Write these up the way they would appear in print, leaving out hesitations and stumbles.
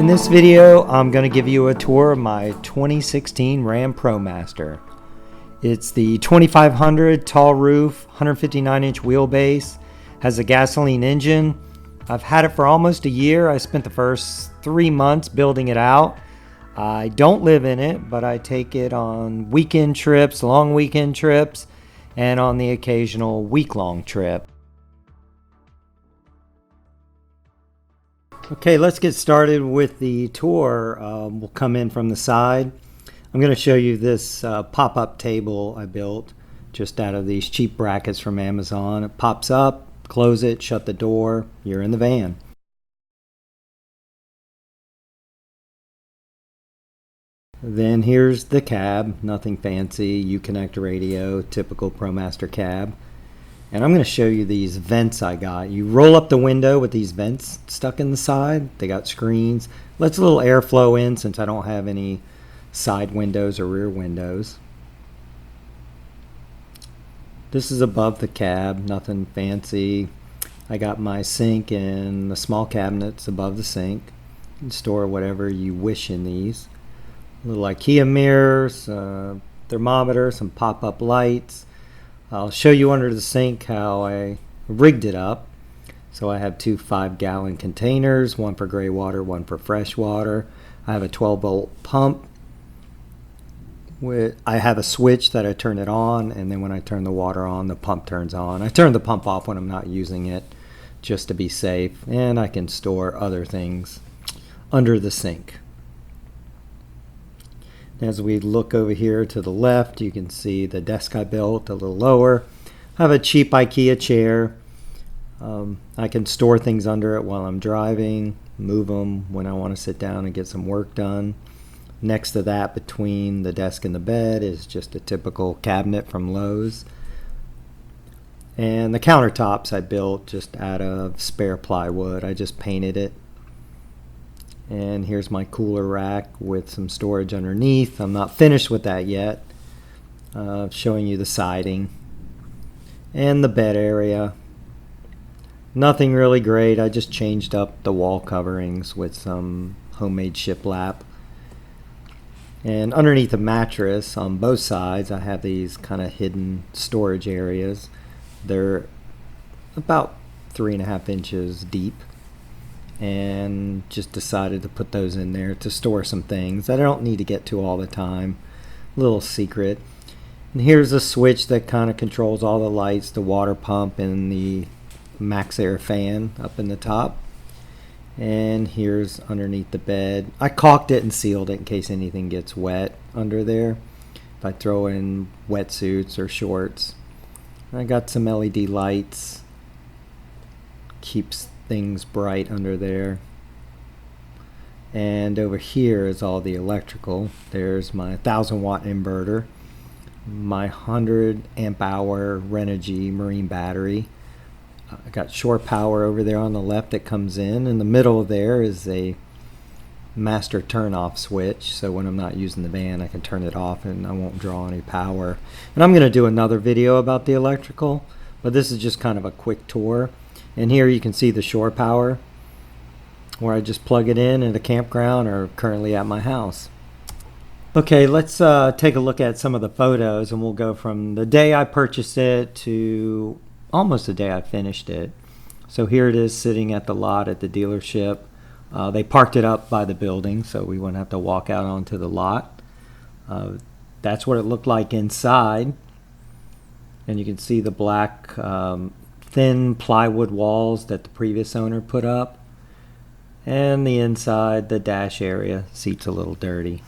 In this video, I'm going to give you a tour of my 2016 RAM Promaster. It's the 2500 tall roof, 159-inch wheelbase, has a gasoline engine. I've had it for almost a year. I spent the first 3 months building it out. I don't live in it, but I take it on weekend trips, long weekend trips, and on the occasional week-long trip. Okay, let's get started with the tour. We'll come in from the side. I'm going to show you this pop-up table I built just out of these cheap brackets from Amazon. It pops up, close it, shut the door, you're in the van. Then here's the cab, nothing fancy, U-connect radio, typical ProMaster cab. And I'm going to show you these vents I got. You roll up the window with these vents stuck in the side. They got screens. Lets a little airflow in since I don't have any side windows or rear windows. This is above the cab, nothing fancy. I got my sink and the small cabinets above the sink. You can store whatever you wish in these. Little IKEA mirrors, thermometer, some pop-up lights. I'll show you under the sink how I rigged it up. So I have two 5-gallon containers, one for gray water, one for fresh water. I have a 12-volt pump. I have a switch that I turn it on, and then when I turn the water on, the pump turns on. I turn the pump off when I'm not using it, just to be safe, and I can store other things under the sink. As we look over here to the left, you can see the desk I built a little lower. I have a cheap IKEA chair. I can store things under it while I'm driving, move them when I want to sit down and get some work done. Next to that, between the desk and the bed, is just a typical cabinet from Lowe's. And the countertops I built just out of spare plywood. I just painted it. And here's my cooler rack with some storage underneath. I'm not finished with that yet. Showing you the siding and the bed area. Nothing really great. I just changed up the wall coverings with some homemade shiplap. And underneath the mattress on both sides, I have these kind of hidden storage areas. They're about 3.5 inches deep. And just decided to put those in there to store some things that I don't need to get to all the time. Little secret. And here's a switch that kind of controls all the lights, the water pump, and the Maxxair fan up in the top. And here's underneath the bed. I caulked it and sealed it in case anything gets wet under there. If I throw in wetsuits or shorts. I got some LED lights. Keeps things bright under there. And over here is all the electrical. There's my 1000-watt inverter, my 100 amp hour Renogy marine battery. I got shore power over there on the left that comes in the middle there is a master turn off switch, so when I'm not using the van I can turn it off and I won't draw any power. And I'm going to do another video about the electrical, but this is just kind of a quick tour. And here you can see the shore power where I just plug it in at a campground or currently at my house. Okay, let's take a look at some of the photos, and we'll go from the day I purchased it to almost the day I finished it. So here it is sitting at the lot at the dealership. They parked it up by the building so we wouldn't have to walk out onto the lot. That's what it looked like inside. And you can see the black thin plywood walls that the previous owner put up, and the inside, the dash area, seat's a little dirty.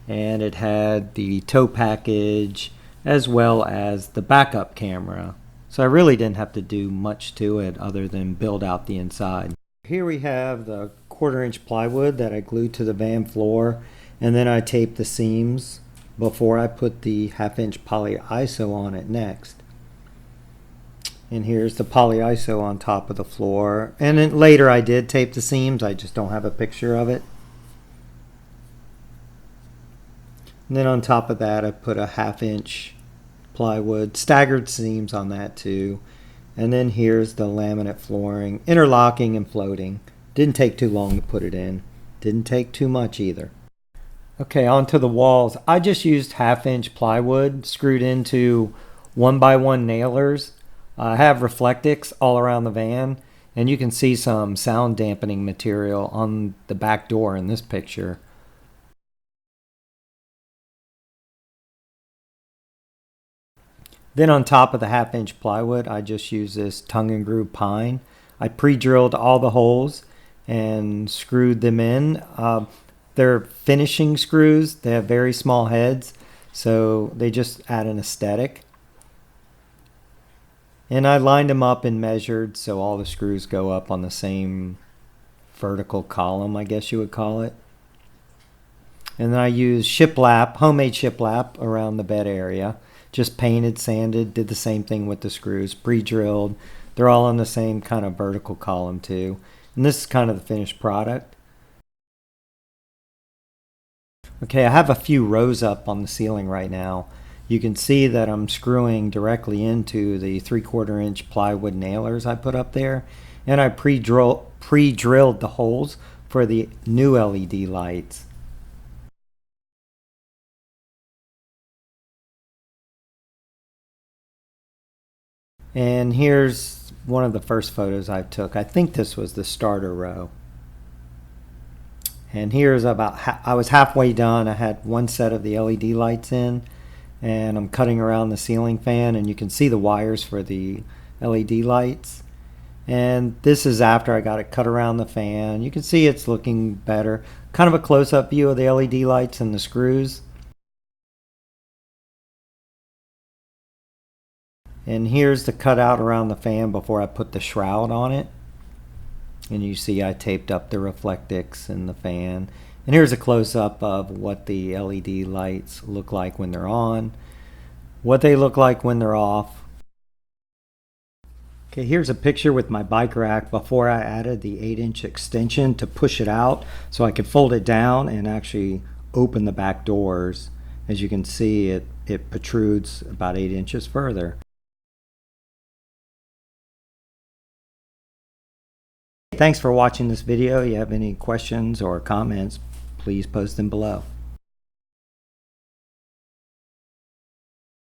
And it had the tow package as well as the backup camera, so I really didn't have to do much to it other than build out the inside. Here we have the 1/4-inch plywood that I glued to the van floor, and then I taped the seams before I put the 1/2-inch poly iso on it next. And here's the poly iso on top of the floor. And then later I did tape the seams, I just don't have a picture of it. And then on top of that I put a 1/2-inch plywood, staggered seams on that too. And then here's the laminate flooring, interlocking and floating. Didn't take too long to put it in. Didn't take too much either. Okay, onto the walls. I just used 1/2-inch plywood screwed into 1x1 nailers. I have Reflectix all around the van, and you can see some sound dampening material on the back door in this picture. Then on top of the 1/2-inch plywood, I just use this tongue and groove pine. I pre-drilled all the holes and screwed them in. They're finishing screws. They have very small heads, so they just add an aesthetic. And I lined them up and measured so all the screws go up on the same vertical column, I guess you would call it. And then I used shiplap, homemade shiplap around the bed area. Just painted, sanded, did the same thing with the screws, pre-drilled. They're all on the same kind of vertical column too. And this is kind of the finished product. Okay, I have a few rows up on the ceiling right now. You can see that I'm screwing directly into the 3/4 inch plywood nailers I put up there. And I pre-drilled the holes for the new LED lights. And here's one of the first photos I took. I think this was the starter row. And here's I was halfway done. I had one set of the LED lights in, and I'm cutting around the ceiling fan, and you can see the wires for the LED lights. And this is after I got it cut around the fan. You can see it's looking better. Kind of a close-up view of the LED lights and the screws. And here's the cutout around the fan before I put the shroud on it. And you see I taped up the Reflectix in the fan. And here's a close-up of what the LED lights look like when they're on, what they look like when they're off. Okay, here's a picture with my bike rack before I added the 8-inch extension to push it out so I could fold it down and actually open the back doors. As you can see, it protrudes about 8 inches further. Thanks for watching this video. If you have any questions or comments, please post them below.